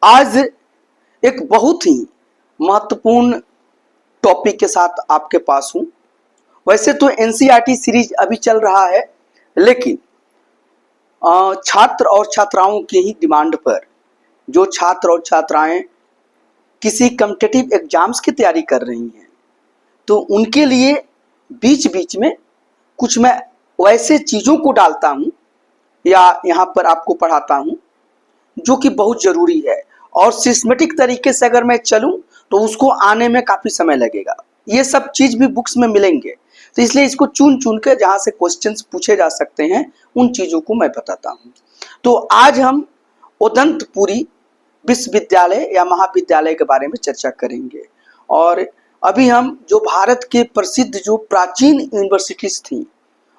आज एक बहुत ही महत्वपूर्ण टॉपिक के साथ आपके पास हूं। वैसे तो एनसीईआरटी सीरीज अभी चल रहा है, लेकिन छात्र और छात्राओं की ही डिमांड पर जो छात्र और छात्राएं किसी कॉम्पिटिटिव एग्जाम्स की तैयारी कर रही हैं, तो उनके लिए बीच बीच में कुछ मैं वैसे चीज़ों को डालता हूं या यहाँ पर आपको पढ़ाता हूं जो कि बहुत ज़रूरी है। और सिस्टमेटिक तरीके से अगर मैं चलूं तो उसको आने में काफ़ी समय लगेगा। ये सब चीज़ भी बुक्स में मिलेंगे, तो इसलिए इसको चुन चुन के जहाँ से क्वेश्चंस पूछे जा सकते हैं उन चीज़ों को मैं बताता हूँ। तो आज हम उदंतपुरी विश्वविद्यालय या महाविद्यालय के बारे में चर्चा करेंगे। और अभी हम जो भारत के प्रसिद्ध जो प्राचीन यूनिवर्सिटीज़ थी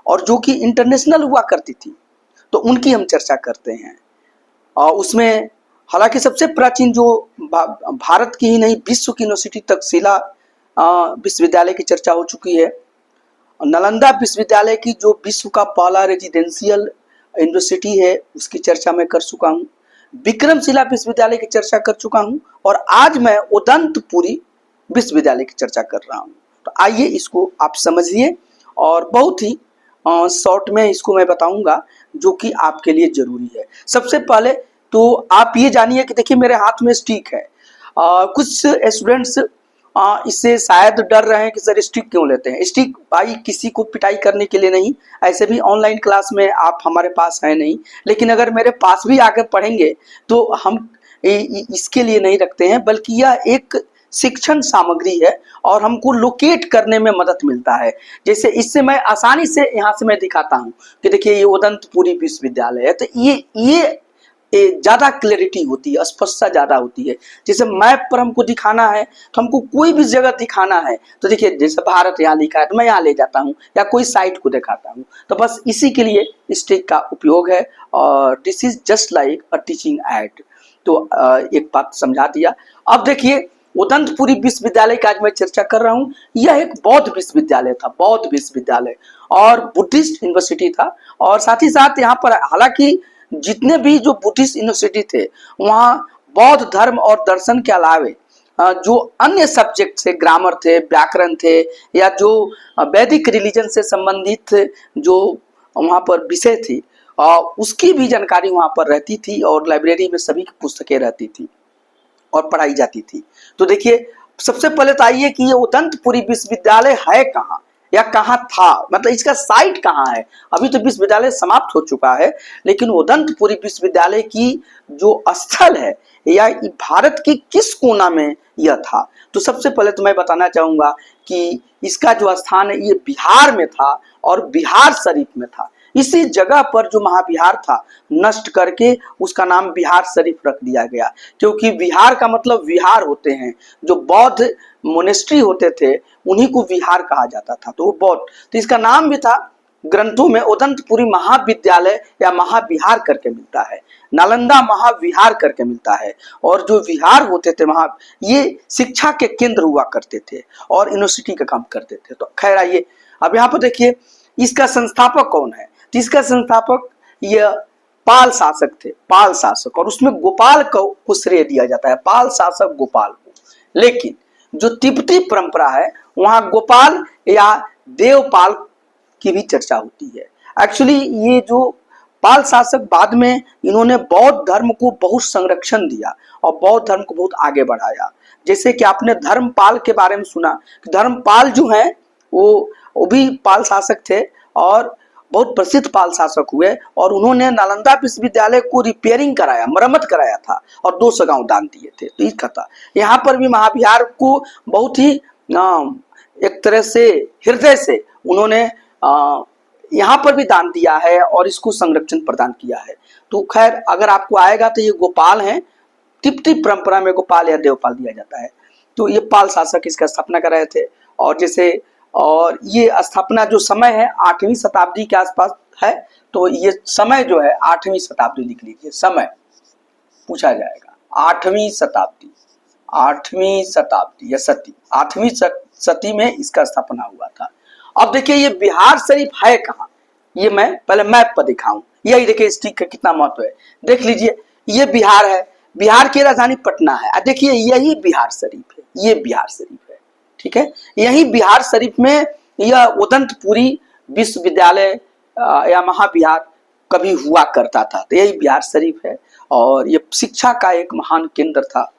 और जो कि इंटरनेशनल हुआ करती थी, तो उनकी हम चर्चा करते हैं। और उसमें हालांकि सबसे प्राचीन जो भारत की ही नहीं विश्व की यूनिवर्सिटी तक्षशिला विश्वविद्यालय की चर्चा हो चुकी है। नालंदा विश्वविद्यालय की जो विश्व का पहला रेजिडेंशियल यूनिवर्सिटी है उसकी चर्चा मैं कर चुका हूँ। विक्रमशिला विश्वविद्यालय की चर्चा कर चुका हूँ और आज मैं उदंतपुरी विश्वविद्यालय की चर्चा कर रहा हूँ। तो आइए इसको आप समझिए और बहुत ही शॉर्ट में इसको मैं बताऊंगा जो कि आपके लिए जरूरी है। सबसे पहले तो आप ये जानिए कि देखिए मेरे हाथ में स्टिक है। कुछ स्टूडेंट्स इससे शायद डर रहे हैं कि सर स्टिक क्यों लेते हैं। स्टिक भाई किसी को पिटाई करने के लिए नहीं, ऐसे भी ऑनलाइन क्लास में आप हमारे पास है नहीं, लेकिन अगर मेरे पास भी आकर पढ़ेंगे तो हम इसके लिए नहीं रखते हैं, बल्कि यह एक शिक्षण सामग्री है और हमको लोकेट करने में मदद मिलता है। जैसे इससे मैं आसानी से यहाँ से मैं दिखाता हूँ कि देखिए ये उदंतपुरी विश्वविद्यालय है, तो ये ज़्यादा क्लैरिटी होती है, स्पष्टता ज़्यादा होती है। जैसे मैप पर हमको दिखाना है तो हमको कोई भी जगह दिखाना है तो देखिए जैसे भारत यहाँ लिखा है तो मैं यहाँ ले जाता हूँ या कोई साइट को दिखाता हूँ। तो बस इसी के लिए स्टिक का उपयोग है और this is just like a teaching add. तो एक बात समझा दिया। अब देखिए उदंतपुरी विश्वविद्यालय की आज मैं चर्चा कर रहा हूँ। यह एक बौद्ध विश्वविद्यालय था, बौद्ध विश्वविद्यालय और बुद्धिस्ट यूनिवर्सिटी था। और साथ ही साथ यहाँ पर हालांकि जितने भी जो बुद्धिस्ट यूनिवर्सिटी थे वहाँ बौद्ध धर्म और दर्शन के अलावे जो अन्य सब्जेक्ट थे, ग्रामर थे, व्याकरण थे, या जो वैदिक रिलीजन से संबंधित जो वहाँ पर विषय थी उसकी भी जानकारी वहाँ पर रहती थी और लाइब्रेरी में सभी की पुस्तकें रहती थी और पढ़ाई जाती थी। तो देखिए सबसे पहले तो आइए कि ये उदंतपुरी विश्वविद्यालय है कहाँ या कहाँ था, मतलब इसका साइट कहाँ है। अभी तो विश्वविद्यालय समाप्त हो चुका है, लेकिन उदंतपुरी विश्वविद्यालय की जो स्थल है या भारत के किस कोना में यह था, तो सबसे पहले तो मैं बताना चाहूँगा कि इसका जो स्थान है ये बिहार में था और बिहार शरीफ में था। इसी जगह पर जो महाविहार था नष्ट करके उसका नाम बिहार शरीफ रख दिया गया, क्योंकि विहार का मतलब विहार होते हैं, जो बौद्ध मोनेस्ट्री होते थे उन्हीं को विहार कहा जाता था, तो वो बौद्ध, तो इसका नाम भी था ग्रंथों में उदंतपुरी महाविद्यालय या महाविहार करके मिलता है, नालंदा महाविहार करके मिलता है। और जो विहार होते थे वहां ये शिक्षा के केंद्र हुआ करते थे और यूनिवर्सिटी का काम करते थे। तो खैर आइए अब यहाँ पर देखिए इसका संस्थापक कौन है। तो इसका संस्थापक यह पाल शासक थे, पाल शासक, और उसमें गोपाल को श्रेय दिया जाता है, पाल शासक गोपाल को। लेकिन जो तिब्बती परंपरा है वहां गोपाल या देवपाल की भी चर्चा होती है। एक्चुअली ये जो पाल शासक बाद में इन्होंने बौद्ध धर्म को बहुत संरक्षण दिया और बौद्ध धर्म को बहुत आगे बढ़ाया। जैसे कि आपने धर्मपाल के बारे में सुना, धर्मपाल जो है वो भी पाल शासक थे और बहुत प्रसिद्ध पाल शासक हुए और उन्होंने नालंदा विश्वविद्यालय को रिपेयरिंग कराया, मरम्मत कराया था और 200 गांव दान दिए थे। तो इसका था यहाँ पर भी महाविहार को बहुत ही एक तरह से हृदय से उन्होंने यहाँ पर भी दान दिया है और इसको संरक्षण प्रदान किया है। तो खैर अगर आपको आएगा तो ये गोपाल हैं, तिब्बती परंपरा में गोपाल या देवपाल दिया जाता है। तो ये पाल शासक इसका स्थापना कर रहे थे और जैसे और ये स्थापना जो समय है 8वीं शताब्दी के आसपास है। तो ये समय जो है 8वीं शताब्दी लिख लीजिए, समय पूछा जाएगा 8वीं शताब्दी, 8वीं शताब्दी या सती, 8वीं सती में इसका स्थापना हुआ था। अब देखिए ये बिहार शरीफ है कहाँ, ये मैं पहले मैप पर दिखाऊं। यही देखिए स्टिक का कितना महत्व है, देख लीजिए ये बिहार है, बिहार की राजधानी पटना है। देखिए यही बिहार शरीफ है, ये बिहार शरीफ है, ठीक है। यही बिहार शरीफ में यह उदंतपुरी विश्वविद्यालय या महाविहार कभी हुआ करता था, तो यही बिहार शरीफ है और ये शिक्षा का एक महान केंद्र था।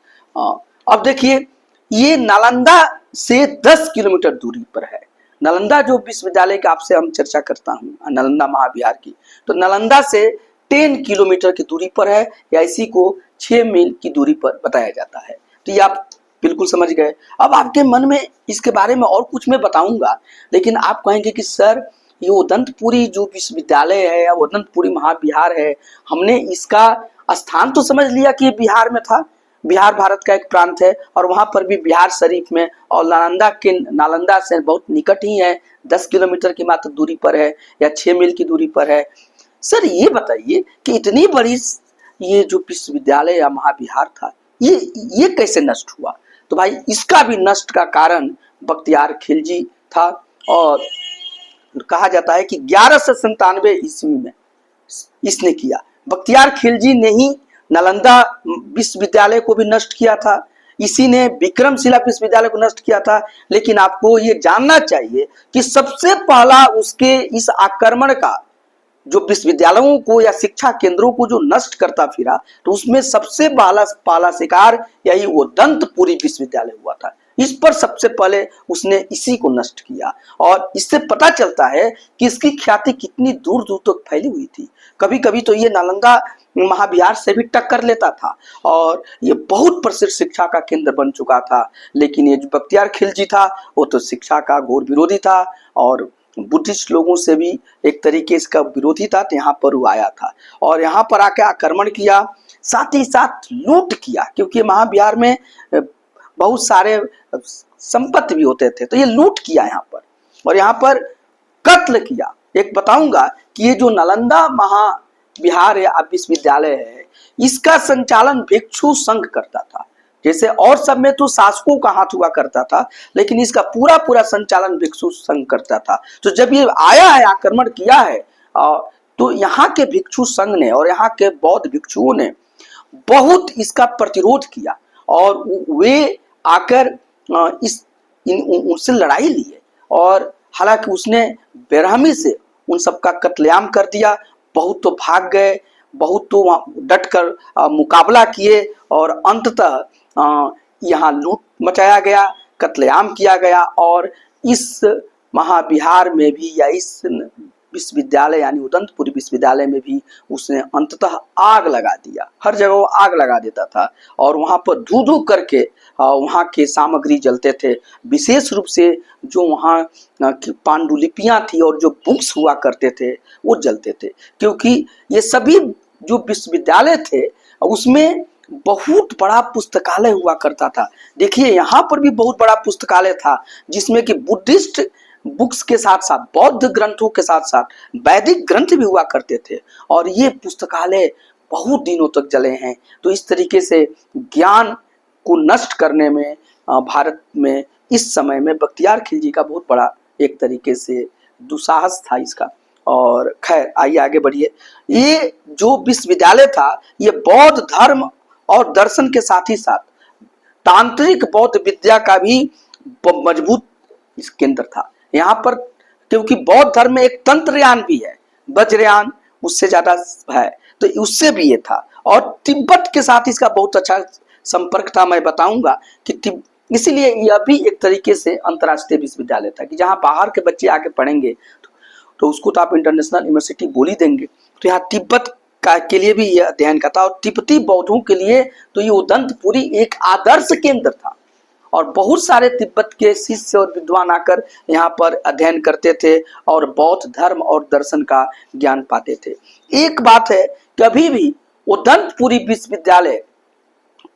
अब देखिए ये नालंदा से 10 किलोमीटर दूरी पर है। नालंदा जो विश्वविद्यालय की आपसे हम चर्चा करता हूँ, नालंदा महाविहार की, तो नालंदा से 10 किलोमीटर की दूरी पर है, या इसी को 6 मील की दूरी पर बताया जाता है। तो ये आप बिल्कुल समझ गए। अब आपके मन में इसके बारे में और कुछ मैं बताऊंगा, लेकिन आप कहेंगे कि सर ये उदंतपुरी जो विश्वविद्यालय है या उदंतपुरी महाविहार है, हमने इसका स्थान तो समझ लिया कि ये बिहार में था, बिहार भारत का एक प्रांत है और वहां पर भी बिहार शरीफ में, और नालंदा से बहुत निकट ही है, 10 किलोमीटर की मात्र दूरी पर है या 6 मील की दूरी पर है। सर ये बताइए कि इतनी बड़ी ये जो विश्वविद्यालय या महाविहार था, ये कैसे नष्ट हुआ? तो भाई इसका भी नष्ट का कारण बख्तियार खिलजी था, और कहा जाता है कि 1197 ईस्वी में इसने किया। बख्तियार खिलजी ने ही नालंदा विश्वविद्यालय को भी नष्ट किया था, इसी ने विक्रमशिला विश्वविद्यालय को नष्ट किया था। लेकिन आपको ये जानना चाहिए कि सबसे पहला उसके इस आक्रमण का, जो विश्वविद्यालयों को या शिक्षा केंद्रों को जो नष्ट करता फिरा, तो उसमें सबसे पहला शिकार यही उदंतपुरी विश्वविद्यालय हुआ था। इस पर सबसे पहले उसने इसी को नष्ट किया, और इससे पता चलता है कि इसकी ख्याति कितनी दूर दूर तक फैली हुई थी। कभी कभी तो ये नालंदा महाविहार से भी टक्कर लेता था और ये बहुत प्रसिद्ध शिक्षा का केंद्र बन चुका था। लेकिन ये जो बख्तियार खिलजी था वो तो शिक्षा का घोर विरोधी था और बुद्धिस्ट लोगों से भी एक तरीके इसका विरोधी था। तो यहाँ पर वो आया था और यहाँ पर आके आक्रमण किया, साथ ही साथ लूट किया, क्योंकि महाविहार में बहुत सारे संपत्ति भी होते थे, तो ये लूट किया यहाँ पर, और यहाँ पर कत्ल किया। एक बताऊंगा कि ये जो नालंदा महाविहार या विश्वविद्यालय है, इसका संचालन भिक्षु संघ करता था। जैसे और सब में तो शासकों का हाथ हुआ करता था, लेकिन इसका पूरा पूरा संचालन भिक्षु संघ करता था। तो जब ये आया है, आक्रमण किया है, तो यहाँ के भिक्षु संघ ने और यहाँ के बौद्ध भिक्षुओं ने बहुत इसका प्रतिरोध किया, और वे आकर उनसे लड़ाई लिए, और हालांकि उसने बेरहमी से उन सबका कत्लेआम कर दिया। बहुत तो भाग गए, बहुत तो डट कर मुकाबला किए, और अंततः यहाँ लूट मचाया गया, कत्लेआम किया गया, और इस महाविहार में भी या इस विश्वविद्यालय यानी उदंतपुरी विश्वविद्यालय में भी उसने अंततः आग लगा दिया। हर जगह वो आग लगा देता था और वहाँ पर धू धू करके वहाँ के सामग्री जलते थे। विशेष रूप से जो वहाँ की पांडुलिपियाँ थी और जो बुक्स हुआ करते थे वो जलते थे, क्योंकि ये सभी जो विश्वविद्यालय थे उसमें बहुत बड़ा पुस्तकालय हुआ करता था। देखिए यहाँ पर भी बहुत बड़ा पुस्तकालय था, जिसमें कि बुद्धिस्ट बुक्स के साथ साथ बौद्ध ग्रंथों के साथ साथ वैदिक ग्रंथ भी हुआ करते थे, और ये पुस्तकालय बहुत दिनों तक जले हैं। तो इस तरीके से ज्ञान को नष्ट करने में भारत में इस समय में बख्तियार खिलजी का बहुत बड़ा एक तरीके से दुस्साहस था इसका। और खैर आइए आगे बढ़िए। ये जो विश्वविद्यालय था ये बौद्ध धर्म और दर्शन के साथ ही साथ तांत्रिक बौद्ध विद्या का भी मजबूत केंद्र था। यहाँ पर क्योंकि बौद्ध धर्म में एक तंत्रयान भी है, वज्रयान उससे ज्यादा है, तो उससे भी ये था। और तिब्बत के साथ इसका बहुत अच्छा संपर्क था। मैं बताऊंगा कि इसीलिए यह भी एक तरीके से अंतर्राष्ट्रीय विश्वविद्यालय था कि जहाँ बाहर के बच्चे आके पढ़ेंगे तो उसको तो आप इंटरनेशनल यूनिवर्सिटी बोल ही देंगे। तो यहाँ तिब्बत के लिए भी यह अध्ययन का था, और तिब्बती बौद्धों के लिए तो ये उदंतपुरी एक आदर्श केंद्र था, और बहुत सारे तिब्बत के शिष्य और विद्वान आकर यहाँ पर अध्ययन करते थे और बौद्ध धर्म और दर्शन का ज्ञान पाते थे। एक बात है कि अभी भी उदंतपुरी विश्वविद्यालय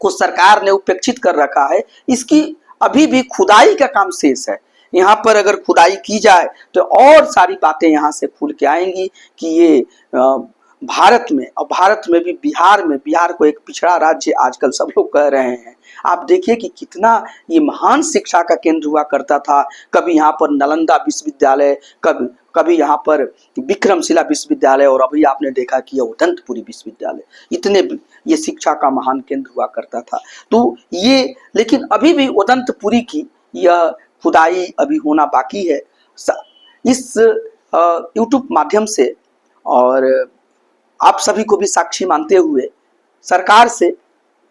को सरकार ने उपेक्षित कर रखा है, इसकी अभी भी खुदाई का काम शेष है। यहाँ पर अगर खुदाई की जाए तो और सारी बातें यहाँ से खुल के आएंगी कि ये भारत में, और भारत में भी बिहार में, बिहार को एक पिछड़ा राज्य आजकल सब लोग कह रहे हैं। आप देखिए कि कितना ये महान शिक्षा का केंद्र हुआ करता था। कभी यहाँ पर नालंदा विश्वविद्यालय, कभी कभी यहाँ पर विक्रमशिला विश्वविद्यालय, और अभी आपने देखा कि उदंतपुरी विश्वविद्यालय, इतने ये शिक्षा का महान केंद्र हुआ करता था। तो ये, लेकिन अभी भी उदंतपुरी की यह खुदाई अभी होना बाकी है। इस यूट्यूब माध्यम से और आप सभी को भी साक्षी मानते हुए सरकार से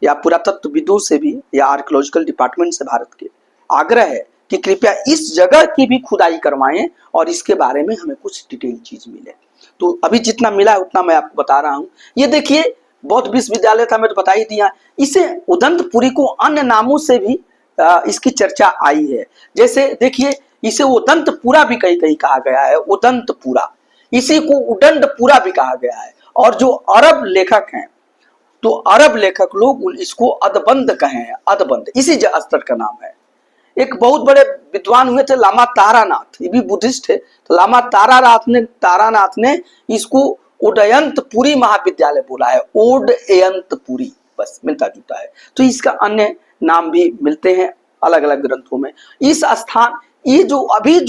या पुरातत्वविदों से भी या आर्कियोलॉजिकल डिपार्टमेंट से भारत के आग्रह है कि कृपया इस जगह की भी खुदाई करवाएं और इसके बारे में हमें कुछ डिटेल चीज मिले। तो अभी जितना मिला है उतना मैं आपको बता रहा हूं। ये देखिए बौद्ध विश्वविद्यालय था, मैं तो बता ही दिया। इसे उदंतपुरी को अन्य नामों से भी इसकी चर्चा आई है। जैसे देखिए इसे उदंतपुरा भी कहीं कहीं कहा गया है, उदंतपुरा। इसी को उदंडपुरा भी कहा गया है। और जो अरब लेखक हैं, तो अरब लेखक लोग इसको अदबंद कहे हैं, अदबंद इसी स्तर का नाम है। एक बहुत बड़े विद्वान हुए थे लामा तारानाथ, ये भी बुद्धिस्ट थे। तो लामा तारानाथ ने इसको उदयंतपुरी महाविद्यालय बोला है, ओडयंतपुरी, बस मिलता जुलता है। तो इसका अन्य नाम भी मिलते हैं अलग अलग ग्रंथों में। इस स्थान, ये जो अभी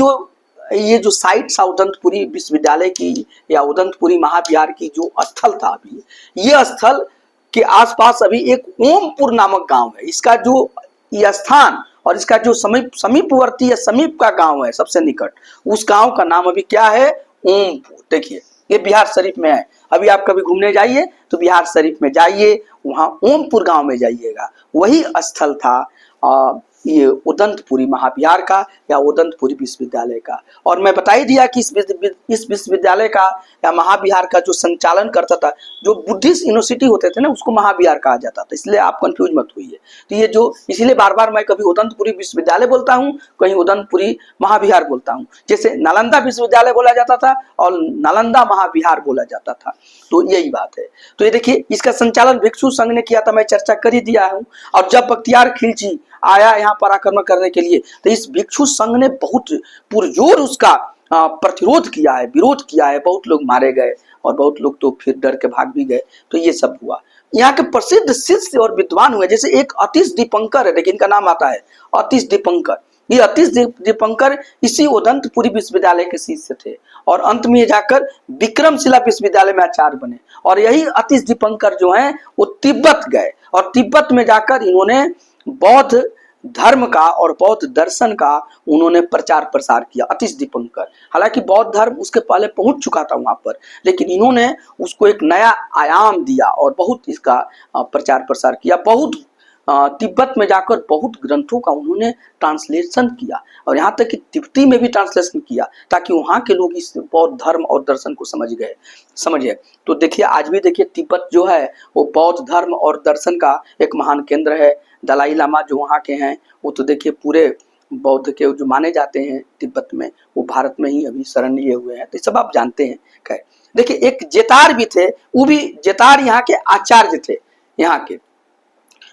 ये जो साइट था उदंतपुरी विश्वविद्यालय की या उदंतपुरी महाविहार की जो स्थल था, अभी ये स्थल के आसपास अभी एक ओमपुर नामक गांव है। इसका जो ये स्थान और इसका जो समीपवर्ती या समीप का गांव है सबसे निकट, उस गांव का नाम अभी क्या है, ओमपुर। देखिए ये बिहार शरीफ में है। अभी आप कभी घूमने जाइए तो बिहार शरीफ में जाइए, वहां ओमपुर गांव में जाइएगा, वही स्थल था ये उदंतपुरी महाविहार का या उदंतपुरी विश्वविद्यालय का। और मैं बता ही दिया कि इस विश्वविद्यालय का या महाविहार का जो संचालन करता था, जो बुद्धिस्ट यूनिवर्सिटी होते थे ना, उसको महाविहार कहा जाता था, इसलिए आप कंफ्यूज मत होइए। तो ये जो, इसीलिए बार बार मैं कभी उदंतपुरी विश्वविद्यालय बोलता हूँ, कहीं उदंतपुरी महाविहार बोलता हूँ। जैसे नालंदा विश्वविद्यालय बोला जाता था और नालंदा महाविहार बोला जाता था, तो यही बात है। तो ये देखिए इसका संचालन भिक्षु संघ ने किया था, मैं चर्चा कर ही दिया हूँ। और जब बख्तियार खिलजी आया यहाँ पर आक्रमण करने के लिए, तो इस भिक्षु संघ ने बहुत पुरजोर उसका प्रतिरोध किया है, विरोध किया है। बहुत लोग मारे गए और बहुत लोग तो फिर डर के भाग भी गए। तो ये सब हुआ। यहाँ के प्रसिद्ध शिष्य और विद्वान हुए, जैसे एक अतीश दीपंकर है, लेकिन इनका नाम आता है अतीश दीपंकर। ये अतीश दीपंकर इसी उदंतपुरी विश्वविद्यालय के शिष्य थे और अंत में जाकर विक्रमशिला विश्वविद्यालय में आचार्य बने। और यही अतीश दीपंकर जो हैं वो तिब्बत गए और तिब्बत में जाकर इन्होंने बौद्ध धर्म का और बौद्ध दर्शन का उन्होंने प्रचार प्रसार किया, अतीश दीपंकर। हालांकि बौद्ध धर्म उसके पहले पहुंच चुका था वहां पर, लेकिन इन्होंने उसको एक नया आयाम दिया और बहुत इसका प्रचार प्रसार किया। बहुत तिब्बत में जाकर बहुत ग्रंथों का उन्होंने ट्रांसलेशन किया और यहाँ तक कि तिब्बती में भी ट्रांसलेशन किया, ताकि वहाँ के लोग इस बौद्ध धर्म और दर्शन को समझे। तो देखिए आज भी देखिए तिब्बत जो है वो बौद्ध धर्म और दर्शन का एक महान केंद्र है। दलाई लामा जो वहाँ के हैं वो तो देखिए पूरे बौद्ध के जो माने जाते हैं तिब्बत में, वो भारत में ही अभी शरण लिए हुए हैं। तो सब आप जानते हैं। खैर देखिए एक जेतार भी थे, वो भी जेतार यहाँ के आचार्य थे यहाँ के।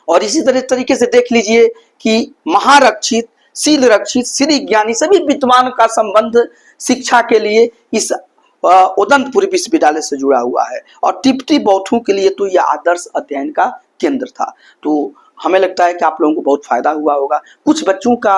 और इसी तरीके से देख लीजिए कि महारक्षित, शील रक्षित, श्री ज्ञानी सभी विद्वान का संबंध शिक्षा के लिए इस उदंतपुरी विश्वविद्यालय से जुड़ा हुआ है। और तिब्बती बौद्धों के लिए तो यह आदर्श अध्ययन का केंद्र था। तो हमें लगता है कि आप लोगों को बहुत फायदा हुआ होगा। कुछ बच्चों का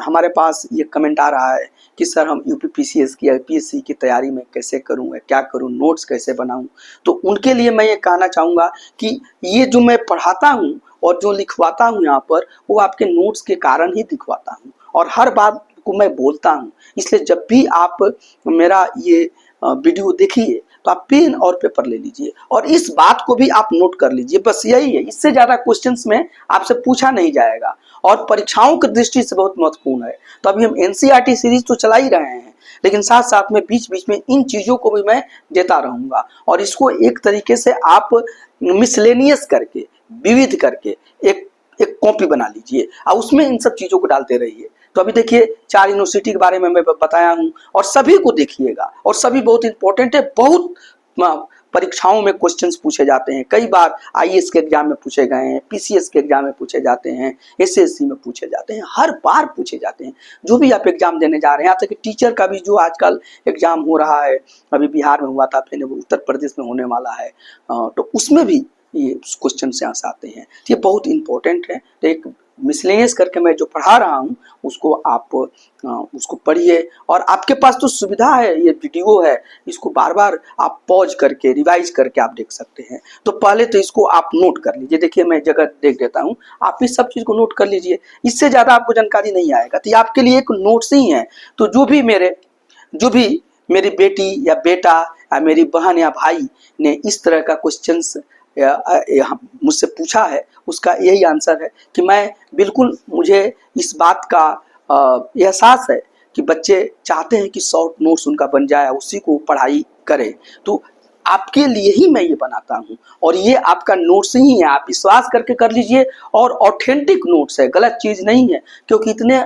हमारे पास ये कमेंट आ रहा है कि सर हम यूपीपीसीएस की यूपीएससी की तैयारी में कैसे करूं, क्या करूं, नोट्स कैसे बनाऊं। तो उनके लिए मैं ये कहना चाहूँगा कि ये जो मैं पढ़ाता हूँ और जो लिखवाता हूँ यहाँ पर, वो आपके नोट्स के कारण ही लिखवाता हूँ और हर बात को मैं बोलता हूँ। इसलिए जब भी आप मेरा ये वीडियो देखिए तो आप पेन और पेपर ले लीजिए और इस बात को भी आप नोट कर लीजिए। बस यही है, इससे ज्यादा क्वेश्चंस में आपसे पूछा नहीं जाएगा और परीक्षाओं की दृष्टि से बहुत महत्वपूर्ण है। तो अभी हम एनसीईआरटी सीरीज तो चला ही रहे हैं, लेकिन साथ साथ में बीच बीच में इन चीजों को भी मैं देता रहूंगा और इसको एक तरीके से आप मिसलेनियस करके, विविध करके एक कॉपी बना लीजिए और उसमें इन सब चीजों को डालते रहिए। तो अभी देखिए 4 यूनिवर्सिटी के बारे में मैं बताया हूँ और सभी को देखिएगा और सभी बहुत इंपॉर्टेंट है, बहुत परीक्षाओं में क्वेश्चंस पूछे जाते हैं, कई बार आईएएस के एग्जाम में पूछे गए हैं, पीसीएस के एग्जाम में पूछे जाते हैं, एसएससी में पूछे जाते हैं, हर बार पूछे जाते हैं। जो भी आप एग्जाम देने जा रहे हैं, यहाँ तक कि टीचर का भी जो आजकल एग्जाम हो रहा है, अभी बिहार में हुआ था, फिर उत्तर प्रदेश में होने वाला है, तो उसमें भी ये क्वेश्चन से आते हैं। ये बहुत इंपॉर्टेंट है। तो एक मिसलेनियस करके मैं जो पढ़ा रहा हूँ उसको आप उसको पढ़िए, और आपके पास तो सुविधा है, ये वीडियो है, इसको बार बार आप पॉज करके रिवाइज करके आप देख सकते हैं। तो पहले तो इसको आप नोट कर लीजिए। देखिए मैं जगह देख देता हूँ, आप इस सब चीज़ को नोट कर लीजिए, इससे ज़्यादा आपको जानकारी नहीं आएगा। तो ये आपके लिए एक नोट्स ही है। तो जो भी मेरी बेटी या बेटा या मेरी बहन या भाई ने इस तरह का क्वेश्चंस मुझसे पूछा है, उसका यही आंसर है कि मैं बिल्कुल, मुझे इस बात का एहसास है कि बच्चे चाहते हैं कि शॉर्ट नोट्स उनका बन जाए, उसी को पढ़ाई करें। तो आपके लिए ही मैं ये बनाता हूँ, और ये आपका नोट्स ही है, आप विश्वास करके कर लीजिए। और ऑथेंटिक नोट्स है, गलत चीज़ नहीं है, क्योंकि इतने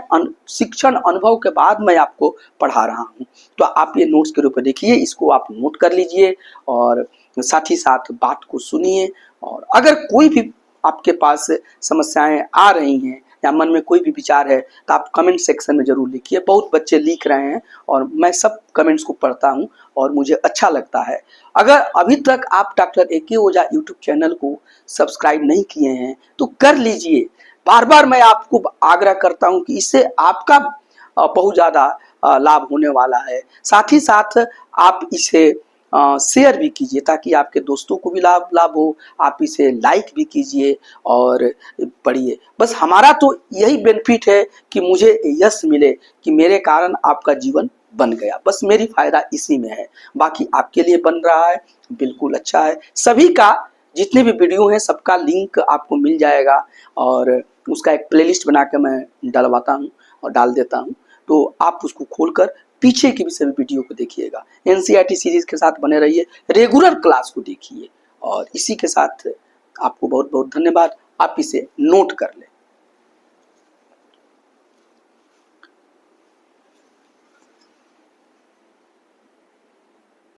शिक्षण अनुभव के बाद मैं आपको पढ़ा रहा हूँ। तो आप ये नोट्स के रूप में देखिए, इसको आप नोट कर लीजिए और साथ ही साथ बात को सुनिए। और अगर कोई भी आपके पास समस्याएं आ रही हैं या मन में कोई भी विचार है तो आप कमेंट सेक्शन में ज़रूर लिखिए। बहुत बच्चे लिख रहे हैं और मैं सब कमेंट्स को पढ़ता हूं और मुझे अच्छा लगता है। अगर अभी तक आप डॉक्टर ए.के. ओझा यूट्यूब चैनल को सब्सक्राइब नहीं किए हैं तो कर लीजिए। बार बार मैं आपको आग्रह करता हूं कि इससे आपका बहुत ज़्यादा लाभ होने वाला है। साथ ही साथ आप इसे शेयर भी कीजिए ताकि आपके दोस्तों को भी लाभ हो। आप इसे लाइक भी कीजिए और पढ़िए। बस हमारा तो यही बेनिफिट है कि मुझे यश मिले कि मेरे कारण आपका जीवन बन गया। बस मेरी फायदा इसी में है, बाकी आपके लिए बन रहा है, बिल्कुल अच्छा है। सभी का जितने भी वीडियो हैं सबका लिंक आपको मिल जाएगा और उसका एक प्लेलिस्ट बना के मैं डलवाता हूँ और डाल देता हूँ। तो आप उसको खोलकर पीछे की भी सभी वीडियो को देखिएगा। एनसीईआरटी सीरीज के साथ बने रहिए, रेगुलर क्लास को देखिए। और इसी के साथ आपको बहुत बहुत धन्यवाद। आप इसे नोट कर लें।